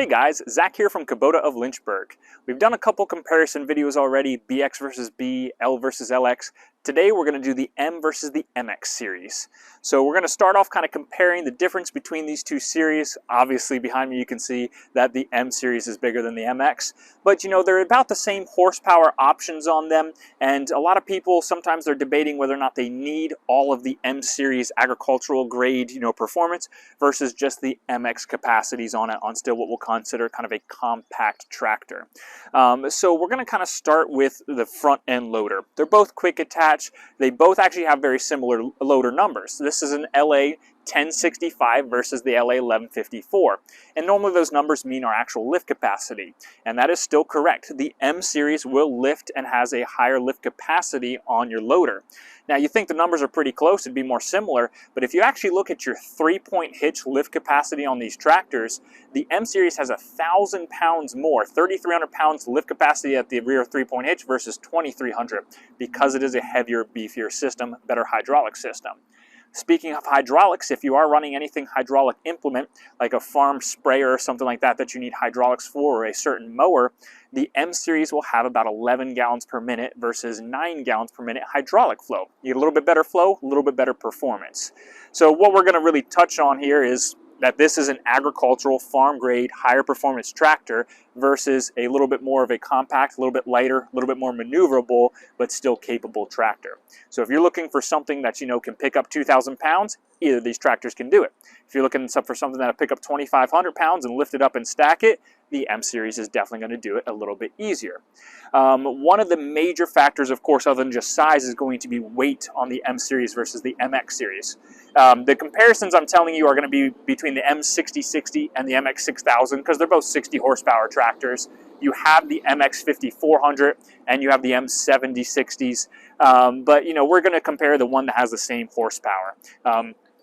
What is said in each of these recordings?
Hey guys, Zach here from Kubota of Lynchburg. We've done a couple comparison videos already, BX versus B, L versus LX. Today we're going to do the M versus the MX series. So we're going to start off kind of comparing the difference between these two series. Obviously behind me you can see that the M series is bigger than the MX, but you know, they're about the same horsepower options on them, and a lot of people sometimes they're debating whether or not they need all of the M series agricultural grade, performance versus just the MX capacities on it, on still what we'll consider kind of a compact tractor. So we're going to kind of start with the front end loader. They're both quick attach. They both actually have very similar loader numbers. This is an LA 1065 versus the LA 1154. And normally those numbers mean our actual lift capacity. And that is still correct. The M series will lift and has a higher lift capacity on your loader. Now you think the numbers are pretty close, it'd be more similar, but if you actually look at your 3-point hitch lift capacity on these tractors, the M series has 1,000 pounds more, 3,300 pounds lift capacity at the rear 3-point hitch versus 2,300 because it is a heavier, beefier system, better hydraulic system. Speaking of hydraulics, if you are running anything hydraulic implement, like a farm sprayer or something like that you need hydraulics for, or a certain mower, the M series will have about 11 gallons per minute versus 9 gallons per minute hydraulic flow. You get a little bit better flow, a little bit better performance. So what we're going to really touch on here is that this is an agricultural farm grade higher performance tractor versus a little bit more of a compact, a little bit lighter, a little bit more maneuverable, but still capable tractor. So if you're looking for something that can pick up 2,000 pounds, either of these tractors can do it. If you're looking for something that'll pick up 2,500 pounds and lift it up and stack it, the M series is definitely going to do it a little bit easier. One of the major factors, of course, other than just size, is going to be weight on the M series versus the MX series. The comparisons I'm telling you are going to be between the M6060 and the MX6000 because they're both 60 horsepower tractors. You have the MX5400 and you have the M7060s, but we're going to compare the one that has the same horsepower.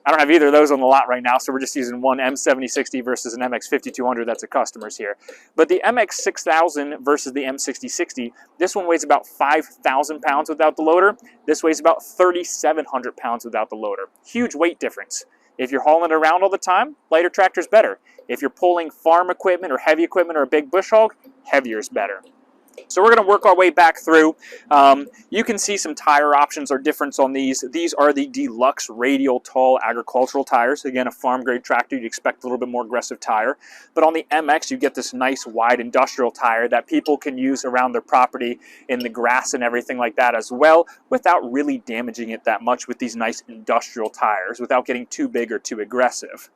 I don't have either of those on the lot right now, so we're just using one M7060 versus an MX5200 that's a customer's here. But the MX6000 versus the M6060, this one weighs about 5,000 pounds without the loader. This weighs about 3,700 pounds without the loader. Huge weight difference. If you're hauling it around all the time, lighter tractor's better. If you're pulling farm equipment or heavy equipment or a big bush hog, heavier is better. So we're going to work our way back through. You can see some tire options or difference on these. These are the deluxe radial tall agricultural tires. Again, a farm grade tractor, you'd expect a little bit more aggressive tire. But on the MX, you get this nice wide industrial tire that people can use around their property in the grass and everything like that as well, without really damaging it that much with these nice industrial tires, without getting too big or too aggressive.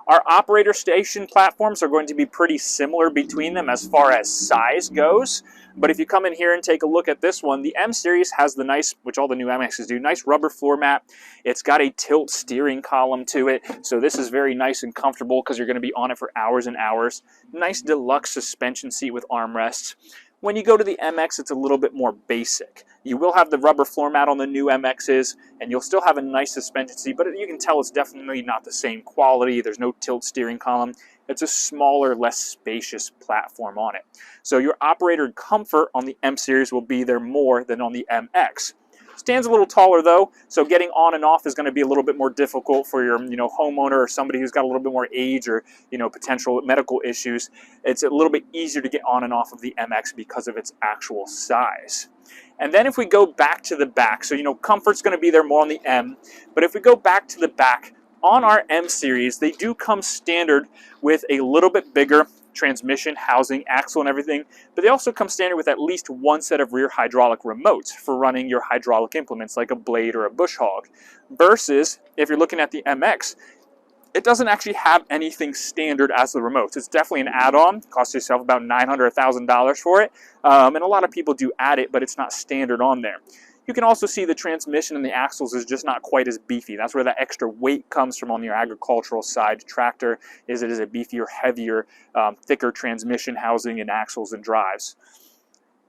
Our operator station platforms are going to be pretty similar between them as far as size goes. But if you come in here and take a look at this one, the M series has the nice, which all the new MXs do, nice rubber floor mat. It's got a tilt steering column to it. So this is very nice and comfortable because you're going to be on it for hours and hours. Nice deluxe suspension seat with armrests. When you go to the MX, it's a little bit more basic. You will have the rubber floor mat on the new MXs, and you'll still have a nice suspension seat, but you can tell it's definitely not the same quality. There's no tilt steering column. It's a smaller, less spacious platform on it. So your operator comfort on the M series will be there more than on the MX. Stands a little taller though, so getting on and off is going to be a little bit more difficult for your homeowner or somebody who's got a little bit more age or potential medical issues. It's a little bit easier to get on and off of the MX because of its actual size. And then if we go back to the back, so comfort's going to be there more on the M, but if we go back to the back, on our M series, they do come standard with a little bit bigger transmission, housing, axle, and everything, but they also come standard with at least one set of rear hydraulic remotes for running your hydraulic implements like a blade or a bush hog. Versus, if you're looking at the MX, it doesn't actually have anything standard as the remotes. It's definitely an add-on. Costs yourself about $900 or $1,000 for it, and a lot of people do add it, but it's not standard on there. You can also see the transmission and the axles is just not quite as beefy. That's where that extra weight comes from on your agricultural side tractor, is it is a beefier, heavier, thicker transmission housing and axles and drives.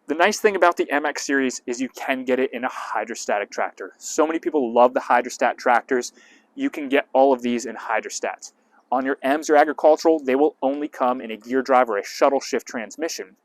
The nice thing about the MX series is you can get it in a hydrostatic tractor. So many people love the hydrostat tractors. You can get all of these in hydrostats. On your M's or agricultural, they will only come in a gear drive or a shuttle shift transmission.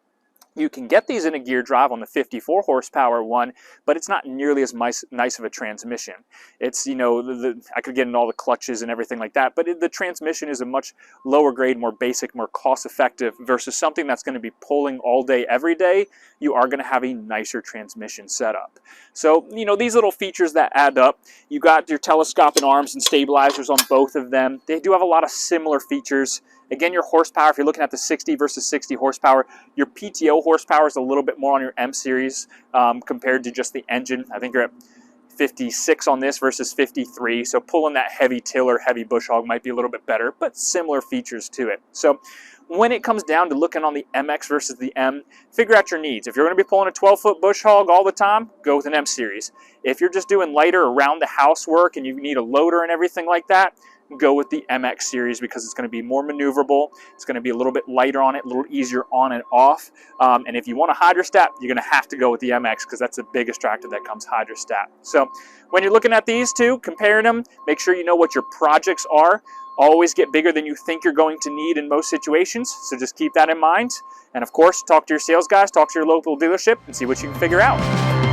You can get these in a gear drive on the 54 horsepower one, but it's not nearly as nice of a transmission. It's, you know, I could get in all the clutches and everything like that, but the transmission is a much lower grade, more basic, more cost effective versus something that's going to be pulling all day, every day. You are going to have a nicer transmission setup. So, you know, these little features that add up. You got your telescoping arms and stabilizers on both of them. They do have a lot of similar features. Again, your horsepower, if you're looking at the 60 versus 60 horsepower, your PTO horsepower is a little bit more on your M series compared to just the engine. I think you're at 56 on this versus 53, so pulling that heavy tiller, heavy bush hog might be a little bit better, but similar features to it. So when it comes down to looking on the MX versus the M, figure out your needs. If you're going to be pulling a 12-foot bush hog all the time, go with an M series. If you're just doing lighter around the house work and you need a loader and everything like that, go with the MX series because it's going to be more maneuverable. It's going to be a little bit lighter on it, a little easier on and off. And if you want a hydrostat, you're going to have to go with the MX because that's the biggest tractor that comes hydrostat. So when you're looking at these two, comparing them, make sure you know what your projects are. Always get bigger than you think you're going to need in most situations, so just keep that in mind. And of course, talk to your sales guys, talk to your local dealership, and see what you can figure out.